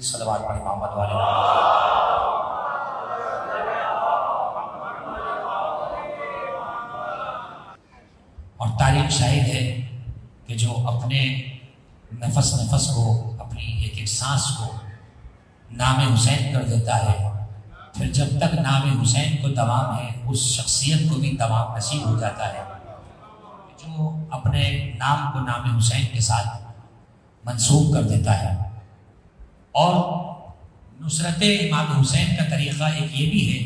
صلوات پڑھیں محمد والے. اور تاریخ شاہد ہے کہ جو اپنے نفس نفس کو، اپنی ایک ایک سانس کو نام حسین کر دیتا ہے، پھر جب تک نام حسین کو دوام ہے اس شخصیت کو بھی دوام نصیب ہو جاتا ہے. جو اپنے نام کو نام حسین کے ساتھ منسوب کر دیتا ہے. اور نصرت امام حسین کا طریقہ ایک یہ بھی ہے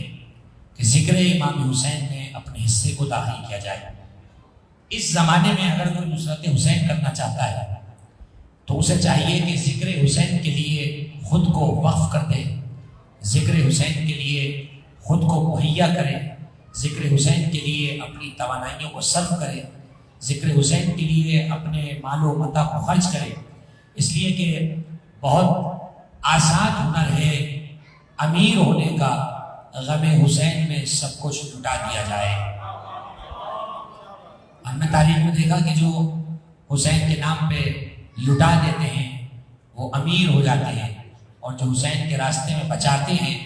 کہ ذکر امام حسین میں اپنے حصے کو داخل کیا جائے. اس زمانے میں اگر کوئی نصرت حسین کرنا چاہتا ہے تو اسے چاہیے کہ ذکر حسین کے لیے خود کو وقف کر دے، ذکر حسین کے لیے خود کو مہیا کرے، ذکر حسین کے لیے اپنی توانائیوں کو صرف کرے، ذکر حسین کے لیے اپنے مال و متاع کو خرچ کرے. اس لیے کہ بہت آسان ہنر ہے امیر ہونے کا، غم حسین میں سب کچھ لٹا دیا جائے. ہم نے تاریخ میں دیکھا کہ جو حسین کے نام پہ لٹا دیتے ہیں وہ امیر ہو جاتے ہیں، اور جو حسین کے راستے میں بچاتے ہیں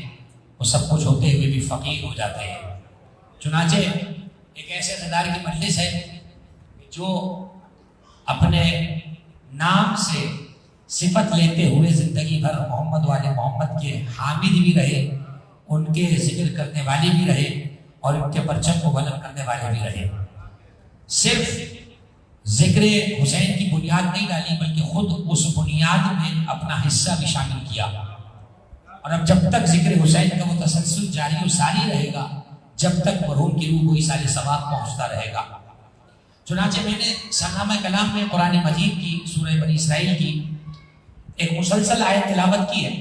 وہ سب کچھ ہوتے ہوئے بھی فقیر ہو جاتے ہیں. چنانچہ ایک ایسے غدار کی مجلس ہے جو اپنے نام سے صفت لیتے ہوئے زندگی بھر محمد والے محمد کے حامد بھی رہے، ان کے ذکر کرنے والے بھی رہے، اور ان کے پرچم کو بلند کرنے والے بھی رہے. صرف ذکر حسین کی بنیاد نہیں ڈالی بلکہ خود اس بنیاد میں اپنا حصہ بھی شامل کیا. اور اب جب تک ذکر حسین کا وہ تسلسل جاری و ساری رہے گا جب تک مرحوم کی روح کو ایصال ثواب پہنچتا رہے گا. چنانچہ میں نے سنامہ کلام میں قرآن مجید کی سورہ بنی اسرائیل کی ایک مسلسل آیت تلاوت کی ہے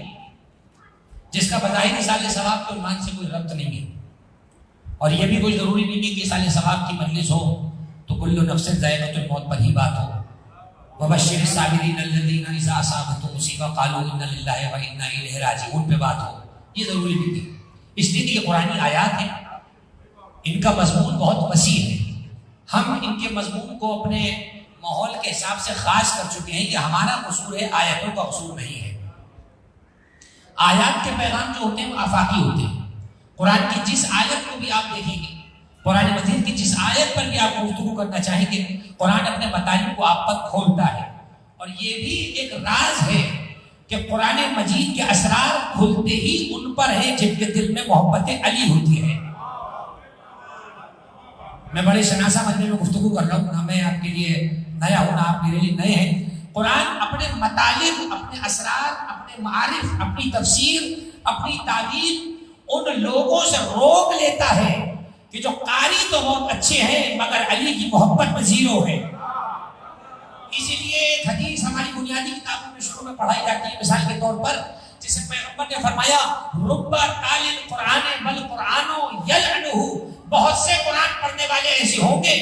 جس کا بظاہر ایصال ثواب کے عنوان سے کوئی ربط نہیں ہے، اور یہ بھی کوئی ضروری نہیں ہے کہ ایصال ثواب کی مجلس ہو تو کل نفس ذائقۃ الموت پر ہی بات ہو. وبشر الصابرین الذین اذا اصابتهم مصیبہ قالوا انا للہ وانا الیہ راجعون پہ بات ہو. یہ ضروری نہیں ہے، اس لیے کہ یہ قرآنی آیات ہیں، ان کا مضمون بہت وسیع ہے. ہم ان کے مضمون کو اپنے ماحول کے حساب سے خاص کر چکے ہیں. یہ ہمارا قصور ہے، آیتوں کا قصور نہیں ہے. آیات کے پیغام جو ہوتے ہیں وہ آفاقی ہوتے ہیں. قرآن کی جس آیت کو بھی آپ دیکھیں گے، قرآن مجید کی جس آیت پر بھی آپ گفتگو کرنا چاہیں گے، قرآن اپنے مطالب کو آپ پر کھولتا ہے. اور یہ بھی ایک راز ہے کہ قرآن مجید کے اسرار کھلتے ہی ان پر ہیں جن کے دل میں محبت علی ہوتی ہے. میں بڑے شناسہ مجمع میں گفتگو کر رہا ہوں، نہ میں آپ کے لیے نیا ہوں نہ آپ میرے لیے نئے ہیں. قرآن اپنے مطالب، اپنے اسرار، اپنے معارف، اپنی تفسیر، اپنی تعلیم ان لوگوں سے روک لیتا ہے کہ جو قاری تو بہت اچھے ہیں مگر علی کی محبت میں زیرو ہے. اسی لیے ایک حدیث ہماری بنیادی کتابوں میں شروع میں پڑھائی جاتی ہے مثال کے طور پر، جسے پیغمبر نے فرمایا رب تال القرآن بل قرآن یلعنہ، بہت سے قرآن پڑھنے والے ایسے ہوں گے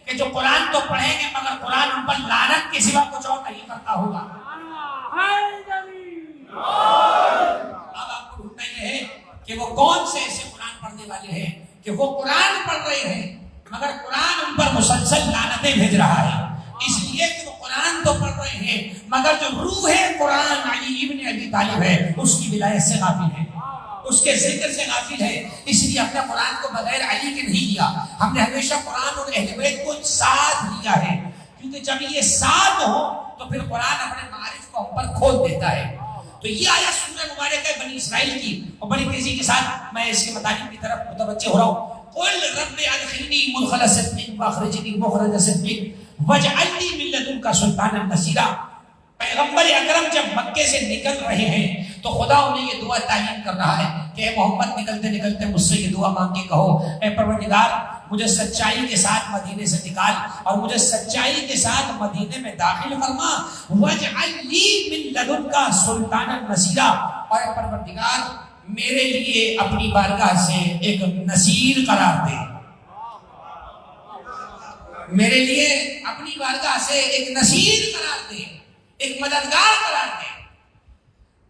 کہ جو قرآن تو پڑھیں گے مگر قرآن ان پر لعنت کے سوا کچھ اور نہیں کرتا ہوگا. اب آپ کو ڈھونڈنا یہ ہے کہ وہ کون سے ایسے قرآن پڑھنے والے ہیں کہ وہ قرآن پڑھ رہے ہیں مگر قرآن ان پر مسلسل لعنتیں بھیج رہا ہے. اس لیے کہ وہ قرآن تو پڑھ رہے ہیں مگر جو روح ہے قرآن علی ابن ابی طالب ہے اس کی ولایت سے غافل ہے، اس کے ذکر سے غافل ہے. اس لیے ہم نے قرآن کو بغیر علی کے نہیں لیا، ہم نے ہمیشہ قرآن اور اہل بیت کو ساتھ لیا ہے، کیونکہ جب یہ ساتھ ہو تو پھر قرآن اپنے معارف کو ہم پر کھول دیتا ہے. تو یہ آیا سورہ مبارکہ ہے بنی اسرائیل کی، اور بڑی تیزی کے ساتھ میں اس کے مطالب کی طرف متوجہ ہو رہا ہوں. قل رب ادخلنی مدخل صدق واخرجنی مخرج صدق واجعلنی من لدنک سلطانا نصیرا. پیغمبر اکرم جب مکے سے نکل رہے ہیں تو خدا انہیں یہ دعا تعلیم کر رہا ہے کہ اے محمد نکلتے نکلتے مجھ سے یہ دعا مانگ کے کہو، اے پروردگار مجھے سچائی کے ساتھ مدینے سے نکال اور مجھے سچائی کے ساتھ مدینے میں داخل فرما. واجعل لی من لدنک سلطانا نصیرا، اور اے پروردگار میرے لیے اپنی بارگاہ سے ایک نصیر قرار دے، میرے لیے اپنی بارگاہ سے ایک نصیر قرار دے، ایک مددگار قرار دے.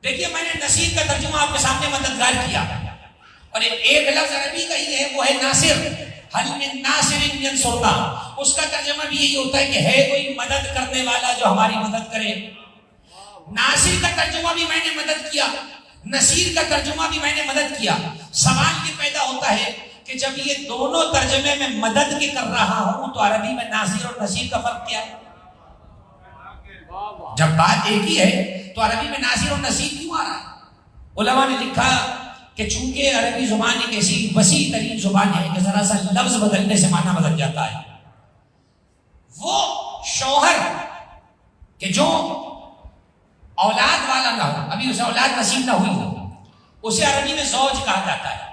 دیکھیے میں نے نصیر کا ترجمہ آپ کے سامنے مددگار کیا، اور ایک لفظ عربی کا ہی ہے وہ ہے ناصر. حل من ناصر ینصرنا، اس کا ترجمہ بھی یہی ہوتا ہے کہ ہے کوئی مدد کرنے والا جو ہماری مدد کرے. ناصر کا ترجمہ بھی میں نے مدد کیا، نصیر کا ترجمہ بھی میں نے مدد کیا۔ سوال یہ پیدا ہوتا ہے کہ جب یہ دونوں ترجمے میں مدد کے کر رہا ہوں تو عربی میں ناصر اور نصیر کا فرق کیا ہے؟ جب بات ایک ہی ہے تو عربی میں ناصر اور نصیر کیوں آ رہا ہے؟ علماء نے لکھا کہ چونکہ عربی زبان ایک ایسی وسیع ترین زبان ہے کہ ذرا سا لفظ بدلنے سے معنی بدل جاتا ہے۔ وہ شوہر کہ جو اولاد والا نہ ہو، ابھی اسے اولاد نصیب نہ ہوئی ہو، اسے عربی میں زوج کہا جاتا ہے،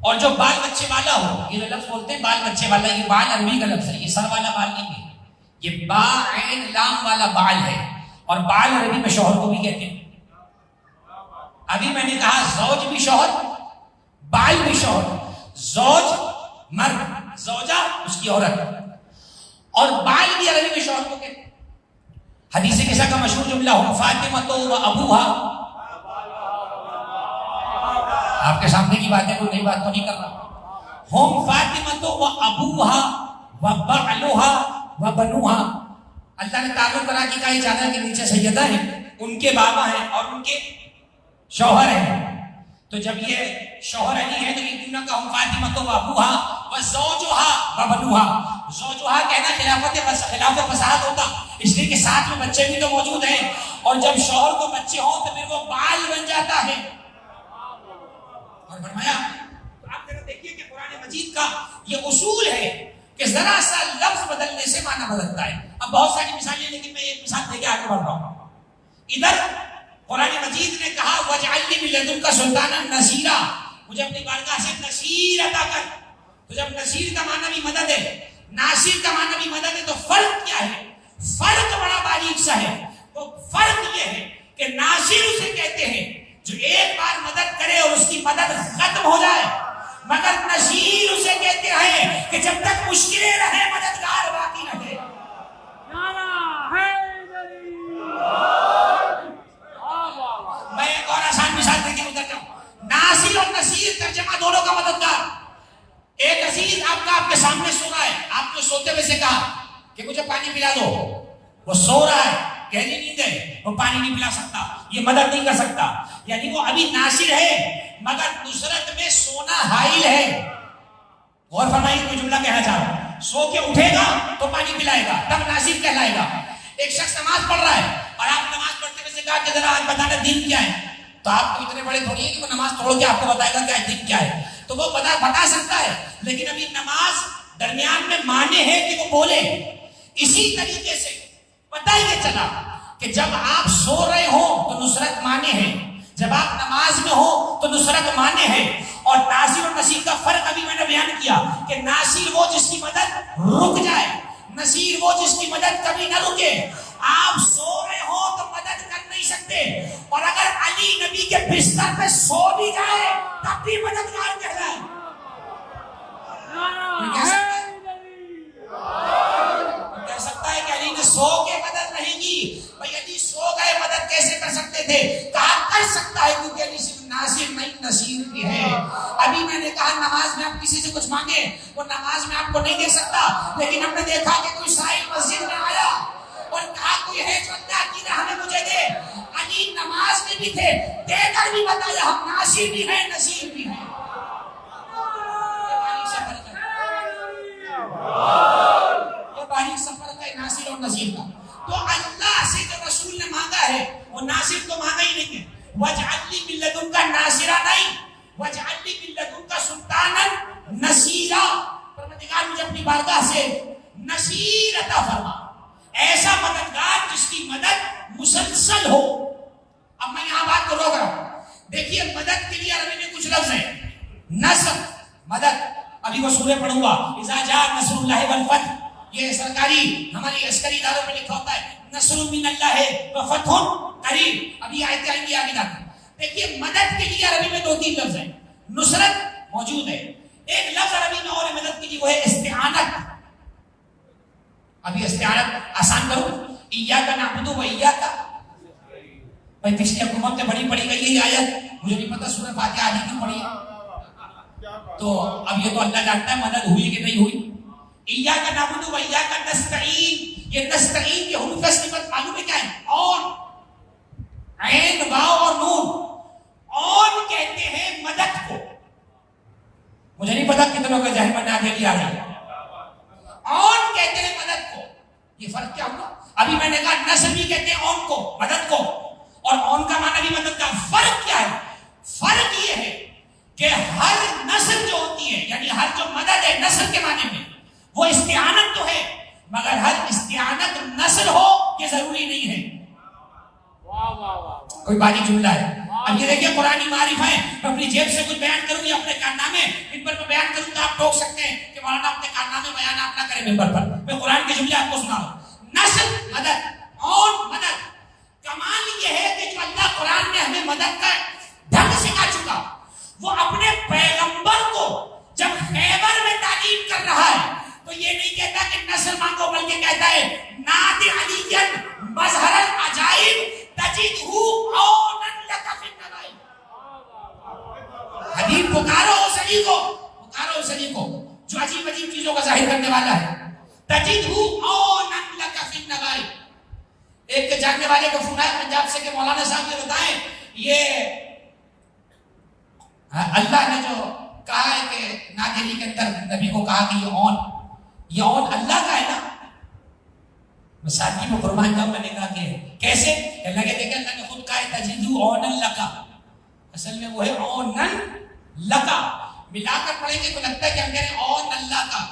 اور جو بال بچے والا ہو، یہ لفظ بولتے ہیں بال بچے والا، یہ بال عربی کا لفظ ہے، یہ سر والا بال نہیں ہے، یہ با عین لام والا بال ہے، اور بال عربی میں شوہر کو بھی کہتے ہیں۔ ابھی میں نے کہا زوج بھی شوہر، بال بھی شوہر، زوج مرد، زوجہ اس کی عورت، اور بال بھی عربی میں شوہر کو کہتے ہیں۔ حدیث کیسا کا مشہور جملہ ہو فاطمہ و ابوہا، آپ کے سامنے کی بات ہے، کوئی نئی بات تو نہیں کر رہا۔ ہم فاطمہ و ابوہا و بعلوہا و بنوہا، اللہ نے تعلق کرا کہ کہا جانا ہے کہ نیچے سیدہ ہیں، ان کے بابا ہیں اور ان کے شوہر ہیں، تو جب یہ شوہر علی ہے تو یہ کیوں نہ کہا ہم فاطمہ و ابوہا و زوجہا و بنوہا، زوجہا کہنا خلاف فساد ہوتا، اس لیے کہ ساتھ میں بچے بھی تو موجود ہیں، اور جب شوہر کو بچے ہوں تو پھر وہ بال بن جاتا ہے۔ اور فرمایا آپ ذرا دیکھیے کہ قرآن مجید کا یہ اصول ہے کہ ذرا سا لفظ بدلنے سے معنی بدلتا ہے۔ اب بہت ساری مثالیں، لیکن میں ایک مثال دے کے آگے بڑھ رہا ہوں۔ ادھر قرآن مجید نے کہا وَاجْعَلْ لِي مِن لَّدُنْكَ سُلْطَانًا نَصِيرًا، مجھے اپنی بارگاہ سے نصیر عطا کر۔ تو جب نصیر کا معنی بھی مدد ہے، ناصر کا معنی بھی مدد ہے، تو فرق کیا ہے؟ فرق بڑا باریک سا ہے۔ وہ فرق یہ ہے کہ ناصر اسے کہتے ہیں جو ایک بار مدد کرے اور اس کی مدد ختم ہو جائے، مگر نصیر اسے کہتے ہیں کہ جب تک مشکلیں رہے مددگار باقی رہے۔ میں ایک اور آسان مثال دے کے گزر جاؤں۔ ناصر اور نصیر ترجمہ دونوں کا مددگار۔ ایک عزیز آپ کا آپ کے سامنے سو رہا ہے، آپ نے سوتے ہوئے سے کہا کہ مجھے پانی پلا دو، وہ سو رہا ہے، گہری نیند ہے، وہ پانی نہیں پلا سکتا، یہ مدد نہیں کر سکتا، یعنی وہ ابھی ناصر ہے مگر نصرت میں سونا حائل ہے۔ غور فرمائیے، کوئی جملہ کہنا چاہ رہا ہوں، سو کے اٹھے گا تو پانی پلائے گا، تب ناصر کہلائے گا۔ ایک شخص نماز پڑھ رہا ہے اور آپ نماز پڑھتے ہوئے سے کہا کہ ذرا آج بتانا دین کیا ہے، تو آپ کو اتنے بڑے تھوڑی ہے کہ وہ نماز توڑ کے آپ کو بتائے گا کہ دین کیا ہے، تو وہ بتا سکتا ہے، لیکن ابھی نماز درمیان میں مانے ہے کہ وہ بولے۔ اسی طریقے سے پتہ یہ چلا کہ جب آپ سو رہے ہو تو نصرت مانے ہے، جب آپ نماز میں ہو تو نصرت مانے ہے۔ اور ناصر اور نصیر کا فرق ابھی میں نے بیان کیا کہ ناصر وہ جس کی مدد رک جائے، نصیر وہ جس کی مدد کبھی نہ رکے۔ آپ سو رہے ہو تو مدد کر نہیں سکتے، اور اگر علی نبی کے بستر پہ سو بھی جائے تب بھی مددگار کہلائے۔ کہہ سکتا ہے کہ علی نے سو کے مدد نہیں کی، بھائی علی سو گئے مدد کیسے کر سکتے تھے؟ کہا کر سکتا ہے کیونکہ علی صرف ناصر نہیں نصیر بھی ہے۔ ابھی میں نے کہا نماز میں آپ کسی سے کچھ مانگے، وہ نماز میں آپ کو نہیں دے سکتا، لیکن ہم نے دیکھا کہ کوئی سائل مسجد میں آیا اور کہا کوئی ہے جو اللہ کی راہ میں مجھے دے۔ علی نماز میں بھی تھے، دے کر بھی بتایا ہم ناصر بھی ہیں نصیر بھی ہیں۔ یہ باریک سفر ہے ناصر اور نصیر کا۔ تو اللہ سے جو رسول نے مانگا ہے وہ ناصر تو مانگا ہی نہیں ہے، وَاجْعَلْ لِي مِن لَّدُنْكَ نَاصِرًا نہیں، وَاجْعَلْ لِي مِن لَّدُنْكَ سُلْطَانًا نَصِيرًا، پروردگار مجھے اپنی بارگاہ سے نصیر عطا فرما، ایسا مددگار جس کی مدد مسلسل ہو۔ اب میں یہاں بات کو روک رہا ہوں، دیکھیے مدد کے لیے عربی میں کچھ لفظ ہیں۔ نصر مدد، ابھی وہ سورہ پڑھوں گا اذا جاء نصر اللہ والفتح، یہ سرکاری ہماری عسکری اداروں میں لکھا ہوتا ہے نصر من اللہ وفتح قریب، ابھی آیتیں آئیں گی آگے جاتے۔ دیکھیے مدد کے لیے عربی میں دو تین لفظ ہیں۔ نصرت موجود ہے، ایک لفظ عربی میں اور مدد کے لیے وہ ہے استعانت۔ ابھی استعانت آسان کروں، ایاک نعبد و ایاک، بھائی پچھلی حکومت میں بڑی پڑھی گئی ہے آیت، مجھے نہیں پتا سورہ فاتحہ آدھی کیوں پڑھی ہے، تو اب یہ تو اللہ جانتا ہے مدد ہوئی کہ نہیں ہوئی۔ ایاک نعبد و ایاک نستعین، یہ نستعین کے حروف صفت معلوم ہے کیا ہے؟ اون، عین واو اور نون. اون کہتے ہیں مدد کو. مجھے نہیں پتا کتنوں کا ذہن میں آگے لیا جائے. اون کہتے ہیں مدد کو. یہ فرق کیا ہوگا؟ ابھی میں نے کہا نصر بھی کہتے ہیں اون کو، مدد کو، اور اون کا معنی بھی مدد کا. فرق کیا ہے؟ فرق یہ ہے کہ ہر نصر جو ہوتی ہے، یعنی ہر جو مدد ہے نصر کے معنی میں، وہ استعانت تو ہے، مگر ہر استعانت نصر ہو یہ ضروری نہیں ہے. کوئی باری جملہ ہے. اب یہ دیکھیں قرآنی معارف ہے. میں اپنی جیب سے کچھ بیان کروں یا اپنے کارنامے ممبر پر بیان کروں تو آپ ٹوک سکتے ہیں کہ مولانا اپنے کارنامے بیان آپ نہ کریں ممبر پر. میں قرآن کے جملے آپ کو سنا رہا ہوں. نصر مدد، اون مدد. کمال یہ ہے کہ جو اللہ قرآن میں ہمیں مدد کا ڈھنگ سکھا چکا، وہ اپنے پیغمبر کو جب خیبر میں تعلیم کر رہا ہے تو یہ نہیں کہتا کہ نصر مانگو، بلکہ کہتا ہے نادی علیین مظہر العجائب تجدہ عونا لک فی النوائب. حبیب پکارو اس علی کو، پکارو اس علی کو جو عجیب عجیب چیزوں کا ظاہر کرنے والا ہے. تجدہ عونا لک فی النوائب. ایک جاننے والے کو فون آیا پنجاب سے کہ مولانا صاحب یہ بتائیں، یہ اللہ نے جو کہا ہے کہ ناگری کے اندر نبی کو کہا کہ یہ اون اللہ کا ہے نا. میں ساتھی کو قربان جاؤں، میں نے کہا کہ کیسے؟ اللہ کے دیکھیں اللہ نے خود کہا ہے تجدو اون لکا. اصل میں وہ ہے اون لکا. ملا کر پڑھیں گے تو لگتا ہے کہ ہم کہہ رہے ہیں اون اللہ کا،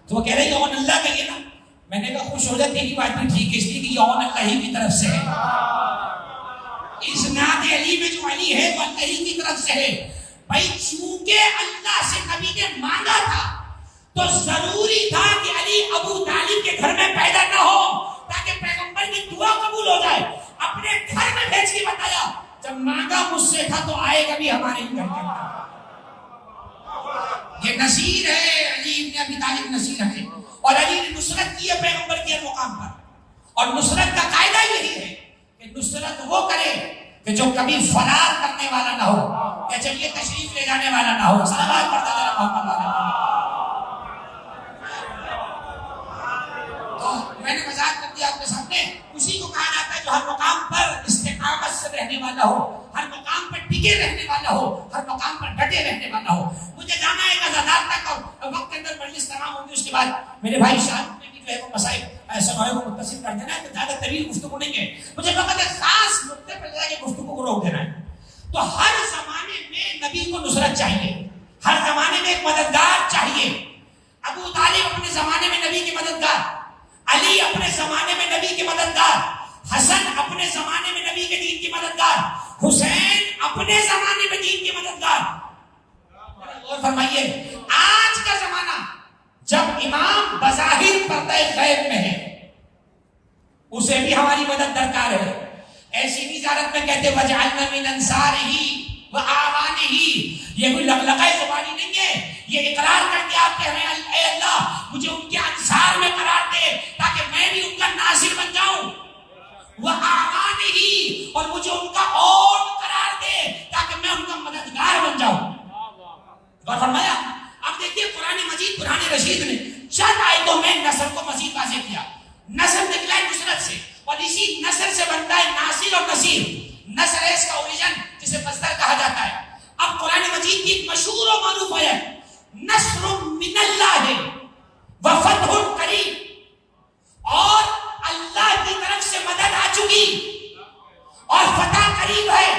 تو وہ کہہ رہے ہیں اون اللہ کا یہ نا. میں نے کہا خوش ہو جاتی تیری بات بھی ٹھیک ہے، اس لیے کہ یہ اون اللہ ہی کی طرف سے ہے. اس نعت علی میں جو علی ہے وہ اللہ ہی کی طرف سے ہے. بھائی چونکہ اللہ سے نبی نے مانگا تھا تو ضروری تھا کہ علی ابو طالب کے گھر میں پیدا نہ ہو تاکہ پیغمبر کی دعا قبول ہو جائے. اپنے گھر میں بھیج کے بتایا جب مانگا مجھ سے تھا تو آئے گا بھی ہمارے ہی گھر کے اندر. یہ نصیر ہے، علی ابن ابی طالب نصیر ہے، اور علی نے نصرت کی ہے پیغمبر کے مقام پر. اور نصرت کا قاعدہ یہی ہے کہ نصرت وہ کرے کہ جو کبھی فرار کرنے والا نہ ہو یا چلیے تشریف لے جانے والا نہ ہو. صلوات پڑھتا جانا محمد علیہ. تو میں نے مذاق کر دیا آپ کے سامنے. اسی کو کہا جاتا ہے جو ہر مقام پر استقامت سے رہنے والا ہو، ہر مقام پر ٹکے رہنے والا ہو، ہر مقام پر ڈٹے رہنے والا ہو. مجھے جانا ہے غزادار تک اور وقت کے اندر مجلس تمام ہوگی. اس کے بعد میرے بھائی شاہد نے بھی جو ہے وہ مسائل سماعیوں کو متصل کر دینا ہے تو زیادہ طویل گفتگو نہیں ہے. مجھے فقط ایک خاص نقطے پر جا کے گفتگو کو روک دینا ہے. تو ہر زمانے میں نبی کو نصرت چاہیے، ہر زمانے میں ایک مددگار چاہیے. ابو طالب اپنے زمانے میں نبی کے مددگار، علی اپنے زمانے میں نبی کے مددگار، حسن اپنے زمانے میں نبی کے دین کی مددگار، حسین اپنے زمانے میں دین کے مددگار. اور فرمائیے آج کا زمانہ جب امام بظاہر پردہ غیب میں ہے اسے بھی ہماری مدد درکار ہے. ایسی وزارت میں کہتے وجعلنا من انصارہ وآوانہ. یہ کوئی لغلقۂ زبانی نہیں ہے، یہ اقرار کر کے آپ کہہ رہے ہیں اے اللہ مجھے ان کے انصار میں قرار دے تاکہ میں بھی ان کا ناصر بن جاؤں. وآوانہ، اور مجھے ان کا اون قرار دے تاکہ میں ان کا مددگار بن جاؤں. اور فرمایا اب دیکھیے قرآن مجید قرآن رشید نے چند آیتوں میں نصر کو مزید واضح کیا. نصر نکلا ہے نصرت سے، اور اسی نصر سے بنتا ہے ناصر اور نصیر. نصر ہے اس کا اوریجن جسے مصدر کہا جاتا ہے. اب قرآن مجید کی مشہور و معروف ہے نصر من اللہ وفتح قریب، اور اللہ کی طرف سے مدد آ چکی اور فتح قریب ہے.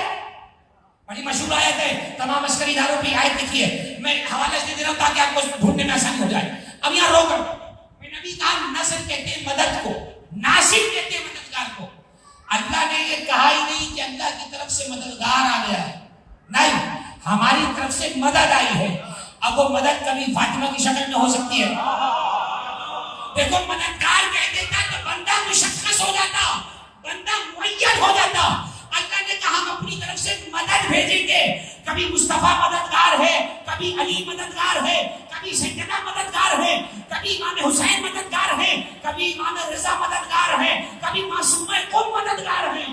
بڑی مشہور آیت ہے، تمام عسکری اداروں پہ آیت لکھی ہے. میں حوالہ سے دے رہا ہوں تاکہ آپ کو اس میں ڈھونڈنے میں آسانی ہو جائے. اب یہاں روک میں نبی کہا نصر کہتے ہیں مدد کو، ناصر کہتے ہیں مددگار کو. اللہ نے یہ کہا ہی نہیں کہ اللہ کی طرف سے مددگار آ گیا ہے، نہیں، ہماری طرف سے مدد آئی ہے. اب وہ مدد کبھی فاطمہ کی شکل میں ہو سکتی ہے. دیکھو مددگار کہہ دیتا تو بندہ مشخص ہو جاتا، بندہ معین ہو جاتا. اللہ نے کہا ہم اپنی طرف سے مدد بھیجیں گے. کبھی مصطفیٰ مددگار ہے، کبھی علی مددگار ہے، کبھی سیدنا مددگار ہے، کبھی امام حسین مددگار ہے، کبھی امام رضا مددگار ہے، کبھی معصوم قم مددگار ہے.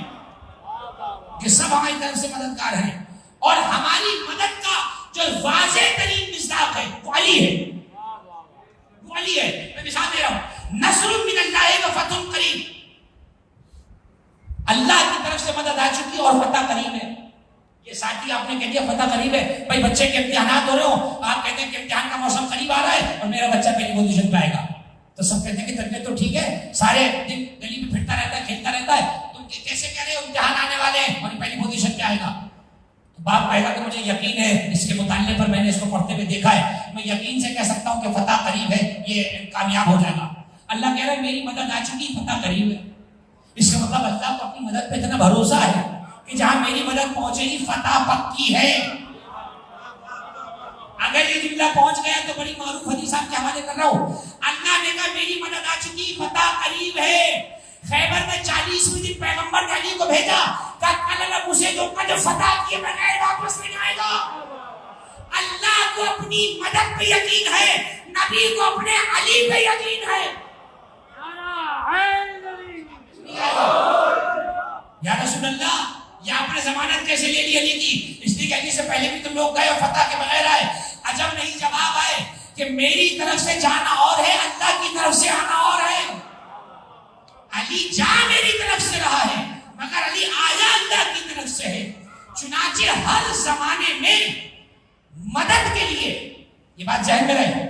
یہ سب ہماری طرف سے مددگار ہیں. اور ہماری مدد کا جو واضح ترین مصداق ہے وہ علی ہے، وہ علی ہے. میں مثال دے رہا ہوں, نصر من اللہ و فتح قریب, اللہ کی طرف سے مدد آ چکی اور فتح قریب ہے. یہ ساتھی آپ نے کہہ دیا فتح قریب ہے, بھائی بچے کے امتحانات ہو رہے ہو, آپ کہتے ہیں کہ امتحان کا موسم قریب آ رہا ہے اور میرا بچہ پہلی پوزیشن پہ آئے گا, تو سب کہتے ہیں کہ طبیعت تو ٹھیک ہے, سارے دن گلی میں پھرتا رہتا ہے, کھیلتا رہتا ہے, تم کیسے کہہ رہے ہو امتحان آنے والے ہیں اور پہلی پوزیشن پہ آئے گا. تو باپ کہے گا کہ مجھے یقین ہے اس کے مطالعے پر, میں نے اس کو پڑھتے ہوئے دیکھا ہے, میں یقین سے کہہ سکتا ہوں کہ فتح قریب ہے, یہ کامیاب ہو جائے گا. اللہ کہہ رہا ہے میری مدد آ چکی, فتح قریب ہے. اس کا مطلب اللہ کو اپنی مدد پہ اتنا بھروسہ ہے کہ جہاں میری مدد پہنچے گی فتح پکی ہے. اگر یہ جملہ پہنچ گیا تو بڑی معروف حدیث آپ کے حوالے کر رہا ہوں. اللہ نے کہا میری مدد آ چکی, فتح قریب ہے. خیبر میں 40ویں دن پیغمبر نے علی کو بھیجا, کہا کل اللہ مجھے جو قد فتح کیے بغیر واپس نہیں آئے گا. اللہ کو اپنی مدد پہ یقین ہے, نبی کو اپنے علی پہ یقین ہے. یا رسول اللہ, یہ آپ نے ضمانت کیسے لے لی علی کی؟ اس لیے کہ علی سے پہلے بھی تم لوگ گئے اور فتح کے بغیر آئے. عجب نہیں جواب آئے کہ میری طرف سے جانا اور ہے, اللہ کی طرف سے آنا اور ہے. علی جا میری طرف سے رہا ہے مگر علی آیا اللہ کی طرف سے ہے. چنانچہ ہر زمانے میں مدد کے لیے, یہ بات ذہن میں رہے.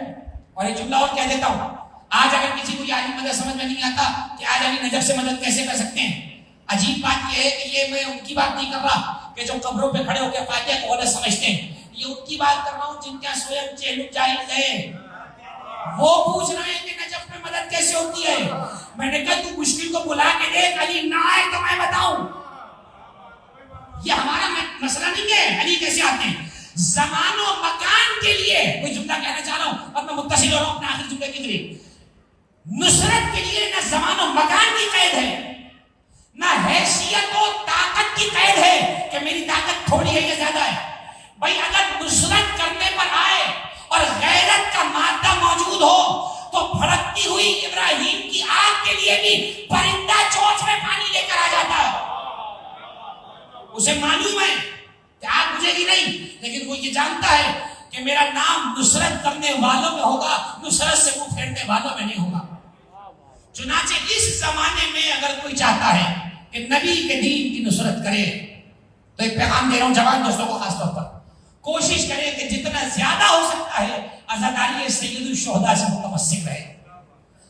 اور ایک جملہ اور کہہ دیتا ہوں, آج اگر کسی کو یہ علی مدد سمجھ میں نہیں آتا کہ آج علی نجف سے مدد کیسے کر سکتے ہیں, عجیب بات یہ ہے کہ یہ میں ان کی بات نہیں کر رہا کہ جو قبروں پہ کھڑے ہو کے فاتحہ کو غلط سمجھتے ہیں, یہ ان کی بات کر رہا ہوں جن کا سوئم جہل جاہل ہے. وہ پوچھ رہے ہیں کہ نجف میں مدد کیسے ہوتی ہے. میں نے کہا تو مشکل کو بلا کے دیکھ, علی نہ آئے تو میں بتاؤں. یہ ہمارا مسئلہ نہیں ہے علی کیسے آتے ہیں. زمان و مکان کے لیے کوئی جملہ کہنا چاہ رہا ہوں اور میں متصل ہو رہا ہوں اپنے آخر جملے کے ذریعے. نصرت کے لیے نہ زمان و مکان کی قید ہے, نہ حیثیت و طاقت کی قید ہے کہ میری طاقت تھوڑی ہے یا زیادہ ہے. بھائی اگر نصرت کرنے پر آئے اور غیرت کا مادہ موجود ہو تو بھڑکتی ہوئی ابراہیم کی آگ کے لیے بھی پرندہ چونچ میں پانی لے کر آ جاتا ہے. اسے معلوم ہے کہ آگ بجھے گی نہیں, لیکن وہ یہ جانتا ہے کہ میرا نام نصرت کرنے والوں میں ہوگا, نصرت سے منہ پھیرنے والوں میں نہیں ہوگا. چنانچہ اس زمانے میں اگر کوئی چاہتا ہے کہ نبی کے دین کی نصرت کرے تو ایک پیغام دے رہا ہوں جوان دوستوں کو خاص طور پر, کوشش کرے کہ جتنا زیادہ ہو سکتا ہے عزاداری سید الشہداء سے متمسک رہے.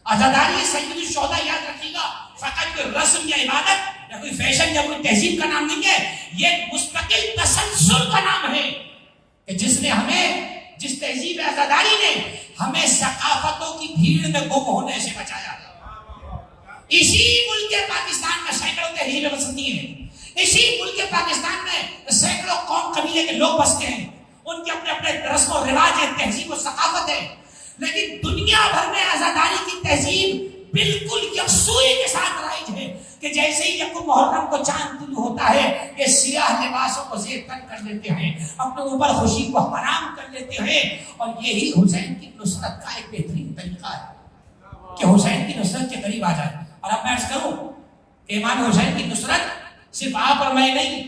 عزاداری سید الشہداء یاد رکھیے گا, فقط کوئی رسم یا عبادت یا کوئی فیشن یا کوئی تہذیب کا نام نہیں ہے, یہ ایک مستقل تسلسل کا نام ہے کہ جس نے ہمیں, جس تہذیب عزاداری نے ہمیں ثقافتوں کی بھیڑ میں گم ہونے سے بچایا. اسی ملک پاکستان میں سینکڑوں تہذیبیں بستی ہیں, اسی ملک پاکستان میں سینکڑوں قوم قبیلے کے لوگ بستے ہیں, ان کے اپنے اپنے رسم و رواج ہیں, تہذیب و ثقافت ہے. لیکن دنیا بھر میں عزاداری کی تہذیب بالکل یکسوئی کے ساتھ رائج ہے کہ جیسے ہی یکم محرم کو چاند طلوع ہوتا ہے یہ سیاہ لباسوں کو زیر تن کر لیتے ہیں, اپنے اوپر خوشی کو حرام کر لیتے ہیں. اور یہی حسین کی نصرت کا ایک بہترین طریقہ ہے کہ حسین کی نصرت کے قریب آ جائے. اور اب میں عرض کروں کہ امام حسین کی نصرت صرف آپ اور میں نہیں,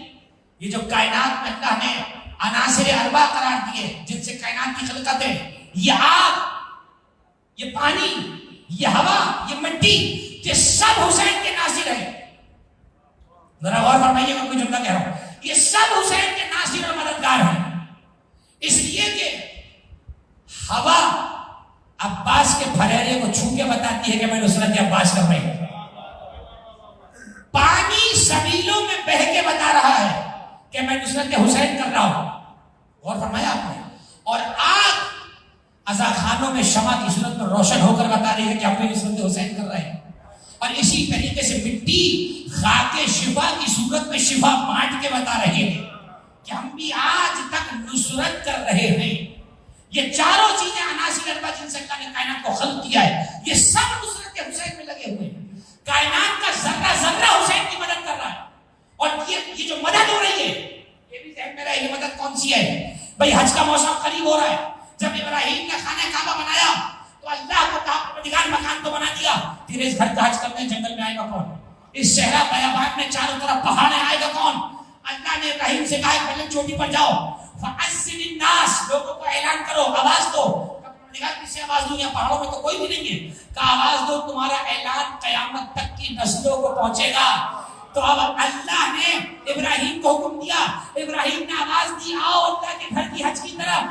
یہ جو کائنات میں اللہ نے عناصر اربع قرار دیے جن سے کائنات کی خلقت ہے, یہ آگ, یہ پانی, یہ ہوا, یہ مٹی, یہ سب حسین کے ناصر ہیں. ذرا غور فرمائیے میں کوئی جملہ کہہ رہا ہوں, یہ سب حسین کے ناصر اور مددگار ہیں. اس لیے کہ ہوا عباس کے پھریرے کو چھو کے بتاتی ہے کہ میں نصرت عباس کر رہی ہوں. پانی سبیلوں میں بہہ کے بتا رہا ہے کہ میں نصرت حسین کر رہا ہوں. غور فرمایا آپ نے. اور آگ عزا خانوں میں شمع کی صورت میں روشن ہو کر بتا رہی ہے کہ ہم بھی نصرت حسین کر رہے ہیں. اور اسی طریقے سے مٹی خاک شفا کی صورت میں شفا بانٹ کے بتا رہی ہے کہ ہم بھی آج تک نصرت کر رہے ہیں. یہ چاروں چیزیں عناصر اربع جن سے اللہ نے کائنات کو خلق کیا ہے, یہ سب نصرت حسین میں لگے ہوئے ہیں. کائنات کا ذرہ ذرہ حسین کی مدد کر رہا ہے. اور یہ جو مدد ہو رہی ہے یہ بھی ذہن میں رہے, یہ مدد کون سی ہے؟ بھائی حج کا موسم قریب ہو رہا ہے. جب ابراہیم نے خانہ کعبہ بنایا تو اللہ کو پروردگار مکان تو بنا دیا, پھر اس گھر کا حج کرنے جنگل میں آئے گا کون؟ اس صحرا بیابان میں چاروں طرف پہاڑیں آئے گا کون؟ اللہ نے ابراہیم سے کہا پہلے چوٹی پر جاؤ, فَأَذِّنِ النَّاسِ, لوگوں کو اعلان کرو, آواز دو. نے کہا کس سے آواز دوں؟ یہاں پہاڑوں میں تو کوئی بھی نہیں ہے. کہا آواز دو، تمہارا اعلان قیامت تک کی نسلوں کو پہنچے گا. تو اب اللہ نے ابراہیم کو حکم دیا، ابراہیم نے آواز دی آؤ اللہ کے گھر کی حج کی طرف.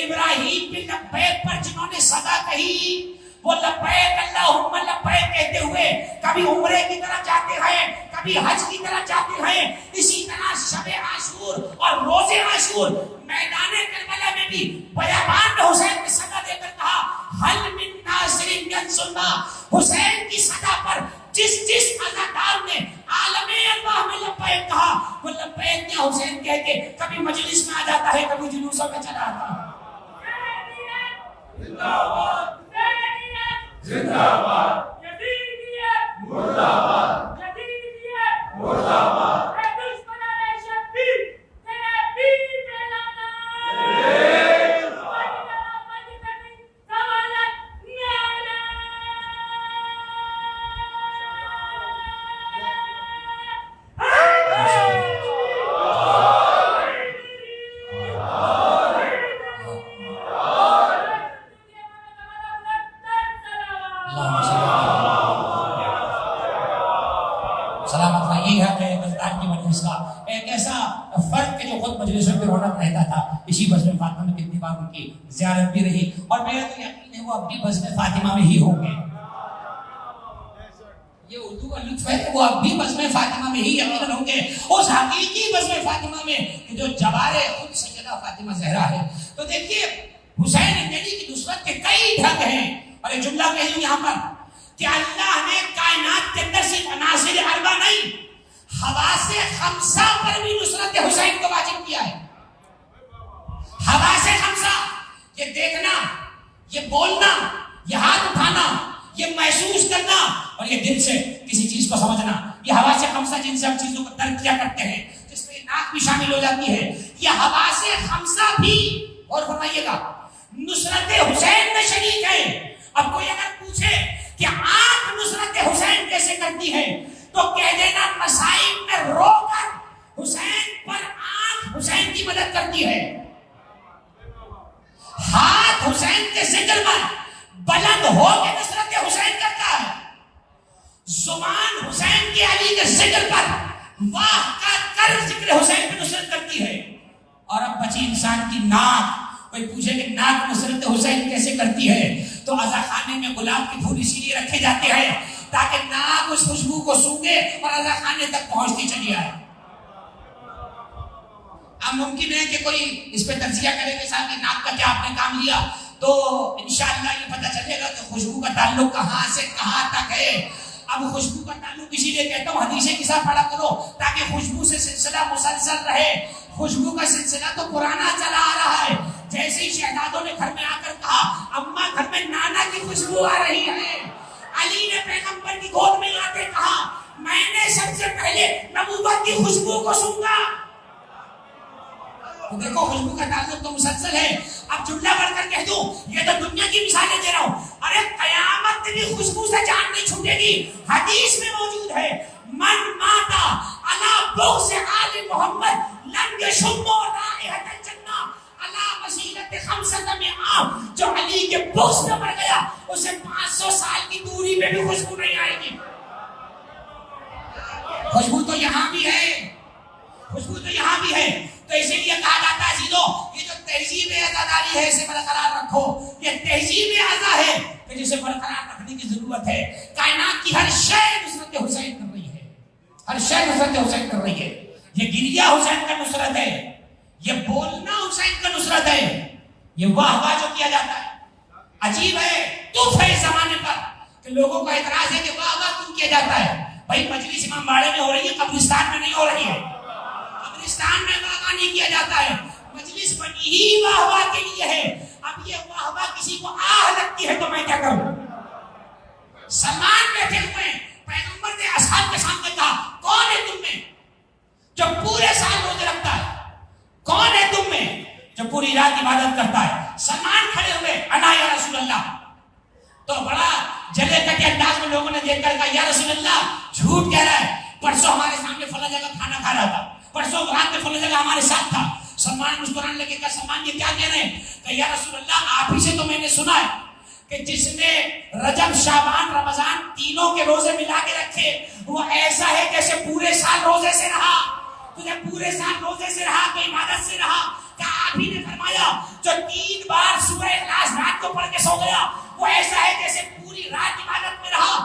ابراہیم بن لبیک پر جنہوں نے صدا کہی وہ لبیک اللہم لبیک کہتے ہوئے کبھی عمرے کی طرف جاتے ہیں، کبھی حج کی طرف جاتے ہیں. اسی طرح شب عاشور اور روز عاشور میدان کربلا میں بھی بیابان میں حسین نے صدا دے کر کہا حل من ناصر ینصرنا. حسین کی صدا پر جس عزادار نے عالم اللہ میں لبیک کہا وہ لبیک کیا حسین کہہ کے کبھی مجلس میں آ جاتا ہے، کبھی جلوسوں میں چلا آتا ہے. زندہ باد زندہ باد یزیدیت مرد آباد یزیدیت مرد آباد. اے دشمنان شبیر تیرے پیر پہلانا ایک ایسا فرق کہ جو خود مجلسوں میں رونق رہتا تھا. اسی بزم فاطمہ میں کتنی بار ان کی زیارت بھی رہی اور میرا تو یقین ہے وہ اب بھی بزم فاطمہ میں ہی ہوں گے. یہ اردو کا لطف ہے کہ وہ اب بھی بزم فاطمہ میں ہی یقین ہوں گے، اس حقیقی بزم فاطمہ میں کہ جو جوار خود سیدہ فاطمہ زہرا ہے. تو دیکھیے حسین نبی کی نصرت کے کئی ڈھنگ ہیں. اور ایک جملہ کہہ لوں یہاں پر کہ اللہ نے کائنات کے اندر صرف عناصر اربع نہیں حواس خمسہ پر بھی نصرت حسین کو واجب کیا ہے. حواس خمسہ، یہ دیکھنا، یہ بولنا، یہ ہاتھ اٹھانا، یہ محسوس کرنا اور یہ دل سے کسی چیز کو سمجھنا، یہ حواس خمسہ جن سے ہم چیزوں کو درک کیا کرتے ہیں، جس میں ناک بھی شامل ہو جاتی ہے. یہ حواس خمسہ بھی اور فرمائیے گا نصرت حسین میں شریک ہے. اب کوئی اگر پوچھے کہ آنکھ نصرت حسین کیسے کرتی ہے تو کہہ دینا مصائب میں رو کر حسین پر آنکھ حسین کی مدد کرتی ہے، ہاتھ حسین کے ذکر پر بلند ہو کے نصرت حسین کرتا ہے، زبان حسین کے علی کے ذکر پر واہ کر ذکر حسین پہ نصرت کرتی ہے. اور اب بچی انسان کی ناک. کوئی پوچھے کہ ناک نصرت حسین کیسے کرتی ہے تو عزا خانے میں گلاب کے پھول اسی لیے رکھے جاتے ہیں تاکہ ناک اس خوشبو کو سونگے اور عزا خانے تک پہنچتی چلی آئے. اب ممکن ہے کہ کوئی اس پہ تجزیہ کرے کہ صاحب ناک کا کیا آپ نے کام لیا تو انشاءاللہ یہ پتہ چلے گا کہ خوشبو کا تعلق کہاں سے کہاں تک ہے. اب خوشبو کا تعلق اسی لیے کہتا ہوں حدیث کسا پڑھا کرو تاکہ خوشبو سے سلسلہ مسلسل رہے. خوشبو کا سلسلہ تو پرانا چلا آ رہا ہے. جیسے ہی شہزادوں نے گھر میں آ کر کہا اماں گھر میں نانا کی خوشبو آ رہی ہے، علی نے پیغمبر کی گود میں آ کے کہا میں نے سب سے پہلے نبوت کی خوشبو کو سونگا. تو دیکھو خوشبو کا تعلق تو مسلسل ہے. اب جملہ بڑھ کر کہہ دوں یہ تو دنیا کی مثالیں دے رہا ہوں. ارے قیامت کی بھی خوشبو سے جان نہیں چھوٹے گی. حدیث میں موجود ہے من ماتا علی بغض آل محمد لم یشم رائحۃ الجنہ علی مسیرۃ خمسۃ مئہ. جو علی کے بغض میں مر گیا اسے 500 سال کی دوری میں بھی خوشبو نہیں آئے گی. خوشبو تو یہاں بھی ہے، خوشبو تو یہاں بھی ہے. تو اسی لیے کہا جاتا ہے عزیزو یہ جو تہذیب عزاداری ہے اسے برقرار رکھو. یہ تہذیب عزا ہے کہ جسے برقرار رکھنے کی ضرورت ہے. کائنات کی ہر شے نصرت حسین کر رہی ہے، ہر شے نصرت حسین کر رہی ہے. یہ گریہ حسین کا نصرت ہے، یہ بولنا حسین کا نصرت ہے، یہ واہ واہ جو کیا جاتا ہے. عجیب ہے تف ہے اس زمانے پر کہ لوگوں کا اعتراض ہے کہ واہ واہ کیوں کیا جاتا ہے. بھائی مجلس امام باڑے میں ہو رہی ہے، قبرستان میں نہیں ہو رہی ہے. قبرستان میں واہ واہ نہیں کیا جاتا ہے، مجلس بنی ہی واہ واہ کے لیے ہے. اب یہ واہ واہ کسی کو آہ لگتی ہے تو میں کیا کروں. سلمان بیٹھے ہوئے پیغمبر نے اصحاب کے سامنے کہا کون ہے تم میں جو پورے سال روزے رکھتا ہے، کون ہے تم میں جو پوری رات عبادت کرتا ہے. سلمان کھڑے ہوئے انا یا رسول اللہ. تو بڑا جلے کٹے انداز میں لوگوں نے دیکھ کر کہا یا رسول اللہ جھوٹ کہہ رہا ہے، پرسوں ہمارے سامنے فلاں جگہ کھانا کھا رہا تھا، پرسوں رات میں فلاں جگہ ہمارے ساتھ تھا. سلمان مسکرانے لگے کہ سلمان یہ کیا کہہ رہے ہیں؟ کہ یا رسول اللہ آپ ہی سے تو میں نے سنا ہے کہ جس نے رجب شعبان رمضان تینوں کے روزے ملا کے رکھے وہ ایسا ہے جیسے پورے سال روزے سے رہا. تو جب پورے سال روزے سے رہا تو عبادت سے رہا. کیا آپ ہی نے فرمایا جو 3 بار سورہ اخلاص رات کو پڑھ کے سو گیا وہ ایسا ہے جیسے پوری رات عبادت میں رہا.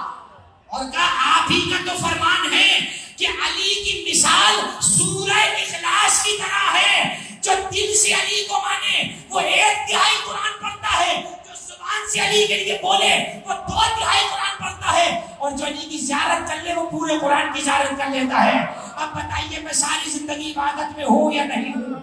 اور کہا آپ ہی کا تو فرمان ہے کہ علی کی مثال سورہ اخلاص کی طرح ہے. جو دل سے علی کو مانے وہ 1/3 قرآن پڑھتا ہے, جو زبان سے علی کے لیے بولے وہ 2/3 قرآن پڑھتا ہے, اور جو علی کی زیارت کر لے وہ پورے قرآن کی زیارت کر لیتا ہے. اب بتائیے میں ساری زندگی عبادت میں ہوں یا نہیں ہوں؟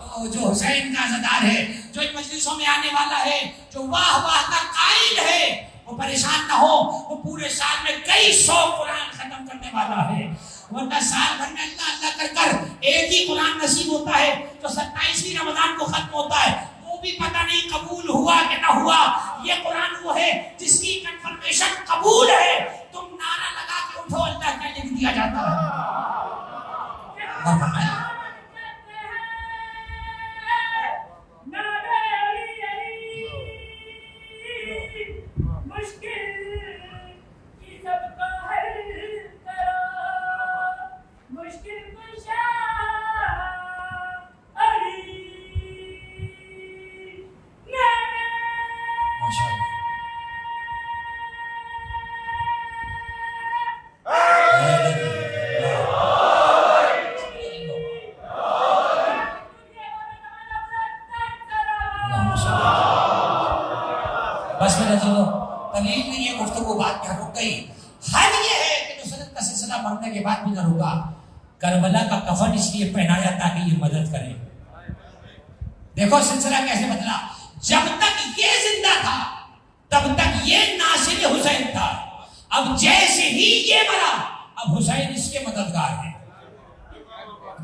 تو جو حسین کا عزادار ہے, جو ان مجلسوں میں آنے والا ہے, جو واہ واہ کا قائل ہے, وہ پریشان نہ ہو. وہ پورے سال میں کئی 100 قرآن ختم کرنے والا ہے. ورنہ سال بھر میں اللہ اللہ کر کر ایک ہی قرآن نصیب ہوتا ہے جو 27ویں رمضان کو ختم ہوتا ہے. وہ بھی پتہ نہیں قبول ہوا کہ نہ ہوا. یہ قرآن وہ ہے جس کی کنفرمیشن قبول ہے. تم نعرہ لگا کے اٹھو, اللہ کا لکھ دیا جاتا ہے. بس میرا جو دلیل نہیں ہے گفتگو بات پہ رک گئی. حل یہ ہے کہ نصرت کا سلسلہ مرنے کے بعد بھی نہ رکا. کربلا کا کفن اس لیے پہنایا تاکہ یہ مدد کرے. دیکھو سلسلہ کیسے بدلا. جب تک یہ زندہ تھا تب تک یہ ناصر حسین تھا. اب جیسے ہی یہ مرا اب حسین اس کے مددگار ہیں.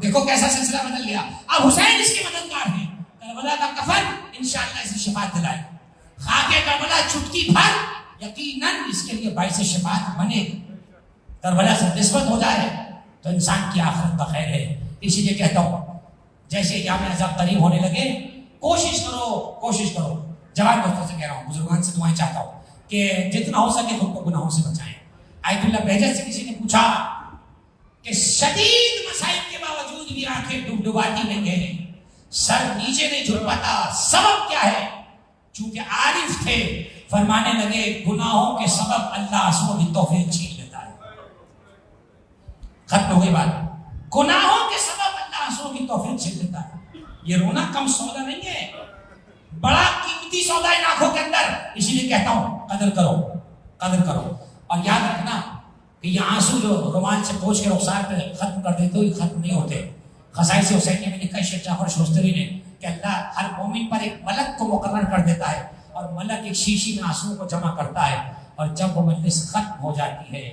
دیکھو کیسا سلسلہ بدل گیا. اب حسین اس کے مددگار ہیں. کربلا کا کفن انشاءاللہ اسے شفاعت دلائے. خاک کربلا چٹکی بھر یقیناً اس کے لیے باعث شفاعت بنے. کربلا سے نسبت ہو جائے تو انسان کی آخرت کا خیر ہے. اسی لیے کہتا ہوں جیسے یام عذاب قریب ہونے لگے کوشش کرو. جوان دوستوں سے کہہ رہا ہوں, بزرگان سے دعائیں چاہتا ہوں کہ جتنا ہو سکے خود کو گناہوں سے بچائیں. آیت اللہ بہجت سے کسی نے پوچھا کہ شدید مسائل کے باوجود بھی آنکھیں ڈبڈباتی نہیں ہے, سر نیچے نہیں جھک پاتا, سبب کیا ہے؟ چونکہ عارف تھے. فرمانے لگے گناہوں کے سبب اللہ آنسوؤں کی توفیق چھین لیتا ہے. ختم ہو گئی بات. گناہوں کے سبب اللہ آنسوؤں کی توفیق چھین لیتا ہے. یہ رونا کم سودا نہیں ہے, بڑا قیمتی سودا ہے آنکھوں کے اندر. اسی لیے کہتا ہوں قدر کرو. اور یاد رکھنا کہ یہ آنسو جو رومال سے پوچھ کے رخسار پہ ختم کر دیتے ہوئے ختم نہیں ہوتے. خصائص حسینیہ میں لکھا ہے شیخ جعفر شوستری نے کہ اللہ ہر مومن پر ایک ملک کو مقرر کر دیتا ہے اور ملک ایک شیشی میں آنسو کو جمع کرتا ہے, اور جب وہ مجلس ختم ہو جاتی ہے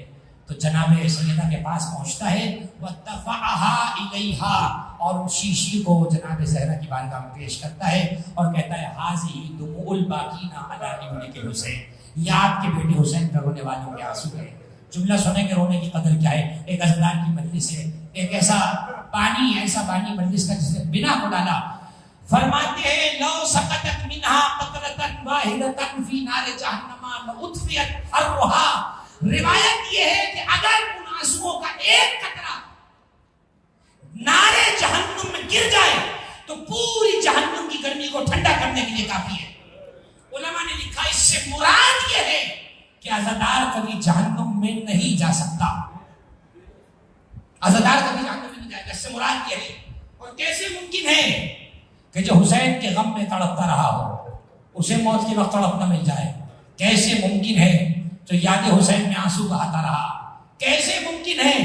تو جناب سیدہ کے پاس پہنچتا ہے وَدَفَعَهَا إِلَيْهَا, اور اس شیشی کو جناب زہرا کی بارگاہ میں پیش کرتا ہے اور کہتا ہے هَذِهِ دُمُوعُ الْبَاقِينَ عَلَىٰ ابْنِكِ الْحُسَيْنِ, یہ آپ کے بیٹے حسین پر رونے والوں کے آنسو ہے. جملہ سنیں کہ رونے کی قدر کیا ہے. ایک عزادار کی مجلس ہے, ایک ایسا پانی مجلس کا جس نے بنا کو ڈالا. فرماتے ہیں لو سقطت منها قطرة واحدة في نار جہنم لأطفئت حرها. روایت یہ ہے کہ اگر ان آنسوؤں کا ایک قطرہ نار جہنم میں گر جائے تو پوری جہنم کی گرمی کو ٹھنڈا کرنے کے لیے کافی ہے. علماء نے لکھا اس سے مراد یہ ہے کہ عزادار کبھی جہنم میں نہیں جا سکتا. عزادار کبھی جہنم میں نہیں جائے گا, اس سے مراد یہ ہے. اور کیسے ممکن ہے کہ جو حسین کے غم میں تڑپتا رہا ہو اسے موت کے وقت تڑپ نہ مل جائے؟ کیسے ممکن ہے جو یاد حسین میں آنسو بہاتا رہا؟ کیسے ممکن ہے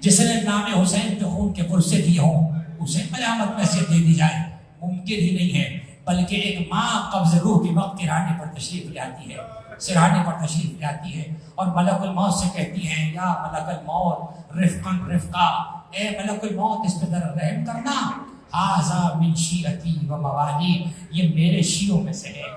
جس نے نام حسین پہ خون کے پرسے دیے ہوں اسے قیامت میں سے دے دی جائے؟ ممکن ہی نہیں ہے. بلکہ ایک ماں قبض روح کے وقت سرہانے پر تشریف لے آتی ہے اور ملک الموت سے کہتی ہے یا ملک الموت رفقاً رفقا, اے ملک الموت اس پہ ذرا رحم کرنا. ھذا من شیعتی و موالی, یہ میرے شیعوں میں سے ہے,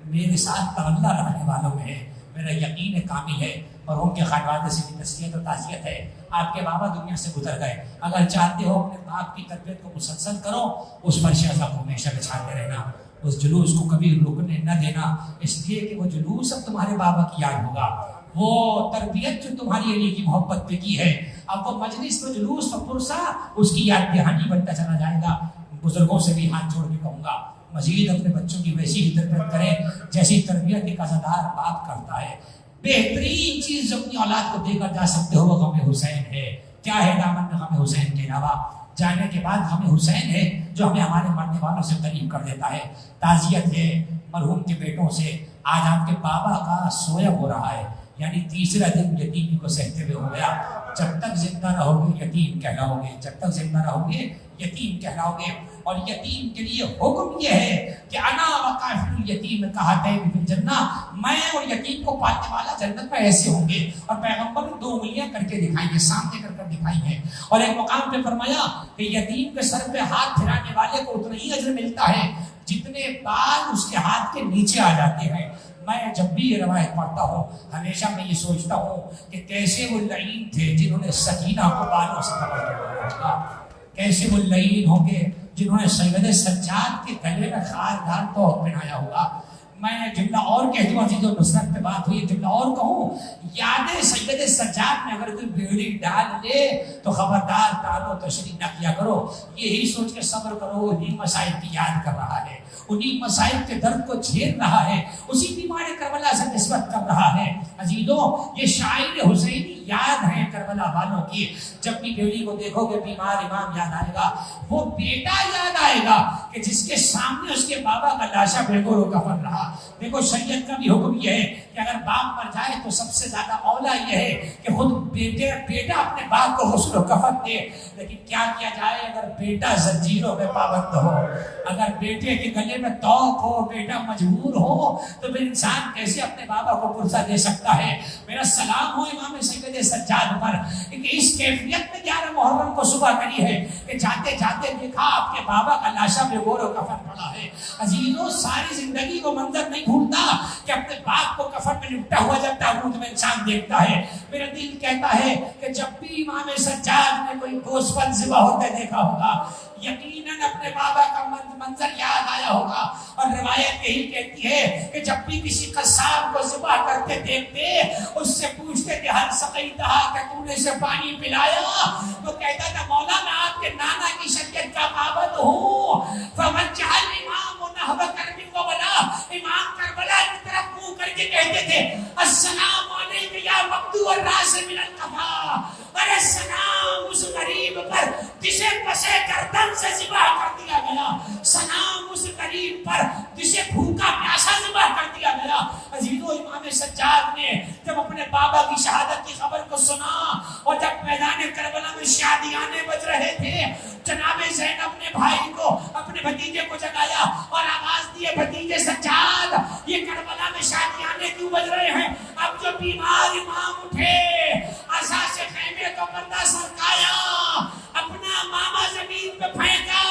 میرے ساتھ تولہ رکھنے والوں میں ہے. میرا یقین کامل ہے اور ان کے خانوادے سے بھی تسلیت و تعزیت ہے. آپ کے بابا دنیا سے گزر گئے، اگر چاہتے ہو اپنے باپ کی تربیت کو مسلسل کرو، اس پر شہزہ کو ہمیشہ بچھاتے رہنا، اس جلوس کو کبھی رکنے نہ دینا، اس لیے کہ وہ جلوس اب تمہارے بابا کی یاد ہوگا، وہ تربیت جو تمہاری علی کی محبت پہ کی ہے، اب وہ مجلس میں جلوس و پرسا اس کی یاد دہانی بنتا چلا جائے گا۔ بزرگوں سے بھی ہاتھ جوڑ کے کہوں گا مزید اپنے بچوں کی ویسی ہی تربیت کریں جیسی تربیت ایک عزادار باپ کرتا ہے۔ بہترین چیز جو اپنی اولاد کو دے کر جا سکتے ہو وہ غم حسین ہے۔ کیا ہے دامن میں غم حسین کے علاوہ؟ جانے کے بعد غم حسین ہے جو ہمیں ہمارے مرنے والوں سے قریب کر دیتا ہے۔ تعزیت ہے مرحوم کے بیٹوں سے، آج آپ کے بابا کا سویا ہو رہا ہے، یعنی تیسرا دن یتیمی کو سہتے ہوئے ہو گیا۔ جب تک زندہ رہو گے یتیم کہلاؤ گے، جب تک زندہ رہو گے یتیم کہلاؤ گے، اور یتیم کے لیے حکم یہ ہے کہ انا وقافل الیتیم کہاتین فی الجنہ، میں اور یتیم کو پالنے والا جنت میں ایسے ہوں گے، اور پیغمبر نے 2 انگلیاں کر کے دکھائی ہیں، سامنے کر دکھائی ہیں، اور ایک مقام پہ فرمایا کہ یتیم کے سر پہ ہاتھ پھرانے والے کو اتنا ہی اجر ملتا ہے جتنے بال اس کے ہاتھ کے نیچے آ جاتے ہیں۔ میں جب بھی یہ روایت پڑھتا ہوں ہمیشہ میں یہ سوچتا ہوں کہ کیسے وہ لعین تھے جنہوں نے سکینہ کو بالوں سے پکڑ کے رکھا ہوگا، کیسے وہ لعین ہوں گے جنہوں نے سید سجاد کے گلے میں خاردار توق پہنایا ہوگا۔ میں جملہ اور کہہ دوں، جو نصرت پہ بات ہوئی جملہ اور کہوں، یاد سید سجاد میں اگر کوئی بیڑی ڈال لے تو خبردار ٹالو تشریح نہ کیا کرو، یہی سوچ کے صبر کرو، انہی مسائل کی یاد کر رہا ہے، انہی مسائل کے درد کو جھیل رہا ہے، اسی بیمار کربلا سے نسبت کر رہا ہے۔ عزیزوں یہ شاعر حسینی یاد ہیں کربلا والوں کی، جب بھی بیڑی کو دیکھو گے بیمار امام یاد آئے گا، وہ بیٹا یاد آئے گا کہ جس کے سامنے اس کے بابا کا لاشا بے گور و کفن رہا۔ دیکھو شریعت کا بھی حکم یہ ہے کہ اگر باپ مر جائے تو سب سے زیادہ اولا یہ ہے کہ خود بیٹا اپنے باپ کو غسل و کفن دے، لیکن کیا کیا جائے اگر بیٹا زنجیروں میں پابند ہو، اگر بیٹے کے گلے میں توق ہو، بیٹا مجبور ہو، تو پھر انسان کیسے اپنے بابا کو پرسہ دے سکتا ہے؟ میرا سلام ہو امام سید سجاد پر کہ اس کیفیت میں 11 محرم کو صبح کری ہے کہ جاتے جاتے دیکھا آپ کے بابا کا لاشا بے گور و کفن پڑا ہے۔ عزیزوں ساری زندگی کو منظر نہیں بھولتا کہ اپنے باپ کو کفن میں لپٹا ہوا جب تابوت میں انسان دیکھتا ہے۔ میرا دل کہتا ہے کہ جب بھی امام سجاد نے کوئی گوسفند ذبح ہوتے دیکھا ہوگا یقیناً اپنے بابا کا منظر یاد آیا ہوگا، اور روایت یہی کہتی ہے کہ جب بھی کسی قصاب کو ذبح کرتے دیکھتے اس سے پوچھتے تھے ہر سقیتہا کہ تو نے اسے پانی پلایا، تو کہتا تھا مولا میں آپ کے نانا کی شریعت کا پابند ہوں، فمن جعل امام نحو کربی و بلا، امام کربلا کی طرف منہ کر کے کہتے تھے السلام علیکم یا مقطوع الراس من القفا، اور السلام اس غریب پر جسے پسے گردن سے ذبح کر دیا گیا، سلام اس غریب پر جسے بھوکا پیاسا ذبح کر دیا گیا۔ عزیزو امام سجاد نے جب اپنے بابا کی شہادت کی خبر کو سنا اور جب میدان کربلا میں شادیانے بج رہے تھے، جناب زینب نے بھائی کو اپنے بھتیجے کو جگایا اور آواز دیے بھتیجے سجاد یہ کربلا میں شادیانے کیوں بج رہے ہیں؟ اب جو بیمار امام اٹھے عصا سے خیمے کو بندہ سرکایا، اپنا ماما زمین پہ پھینکا،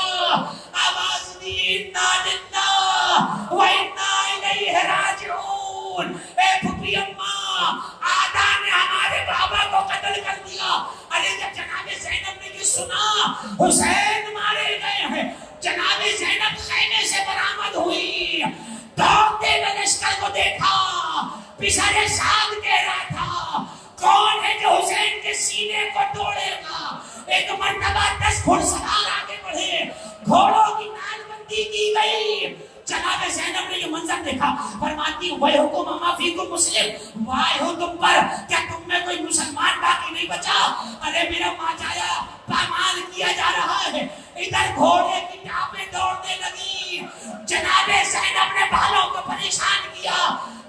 آواز دی انا للہ و انا الیہ راجعون، اے پھپھی اماں آدھا نے ہمارے بابا کو قتل کر دیا۔ ارے جب جناب زینب نے یہ سنا حسین مارے گئے ہیں، جناب زینب خیمے سے برآمد ہوئی، دوڑتے ہوئے لشکر کو دیکھا، پچھڑے ساتھ کہہ رہا تھا کون ہے جو حسین کے سینے کو توڑے گا؟ ایک مرتبہ 10 گھڑسوار آگے بڑھے، گھوڑوں کی نال بندی کی گئی، جناب زینب نے یہ منظر دیکھا، فرماتی وَيْحُكُمْ مَا فِيكُمْ مُسْلِمْ، وائے ہو تم پر، کیا تم میں کوئی مسلمان باقی نہیں بچا؟ ارے میرا ماجایا پامال کیا جا رہا ہے، ادھر گھوڑے کی ٹاپیں دوڑنے لگی، جناب زینب نے بالوں کو پریشان کیا،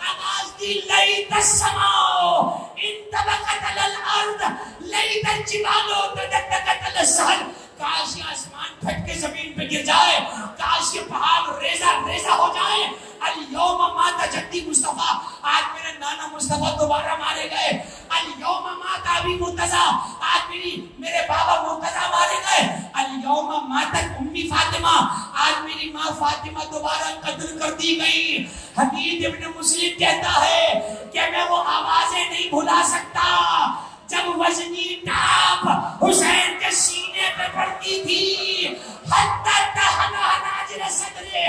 آواز دی لیت السماء انطبقت علی الارض لیت الجبال تدکدکت علی السہل، کاش یہ آسمان پھٹ کے زمین پہ گر جائے، کاش یہ پہاڑ ریزہ ریزہ ہو جائے۔ الیوم مات جدی مصطفیٰ، آج میرے نانا مصطفیٰ دوبارہ مارے گئے، الیوم مات ابی مرتضیٰ، آج میرے بابا مرتضیٰ مارے گئے، الیوم ماتت امی فاطمہ، آج میری ماں فاطمہ دوبارہ قتل کر دی گئی۔ حدیث ابن مسلم کہتا ہے کہ میں وہ آوازیں نہیں بھلا سکتا جب وزنی ٹاپ حسین کے سینے پہ پڑتی تھی، حتی تہنا ناجر صدرے،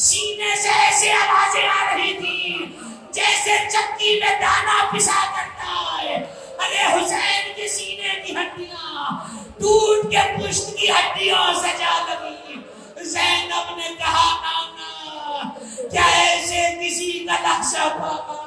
سینے سے ایسے آوازیں آ رہی تھی جیسے چکی میں دانا پسا کرتا ہے۔ ارے حسین کے سینے کی ہڈیاں ٹوٹ کے پشت کی ہڈیوں سے جا لگی۔ زینب نے کہا نانا کیا ایسے کسی کا لقشہ پاپا؟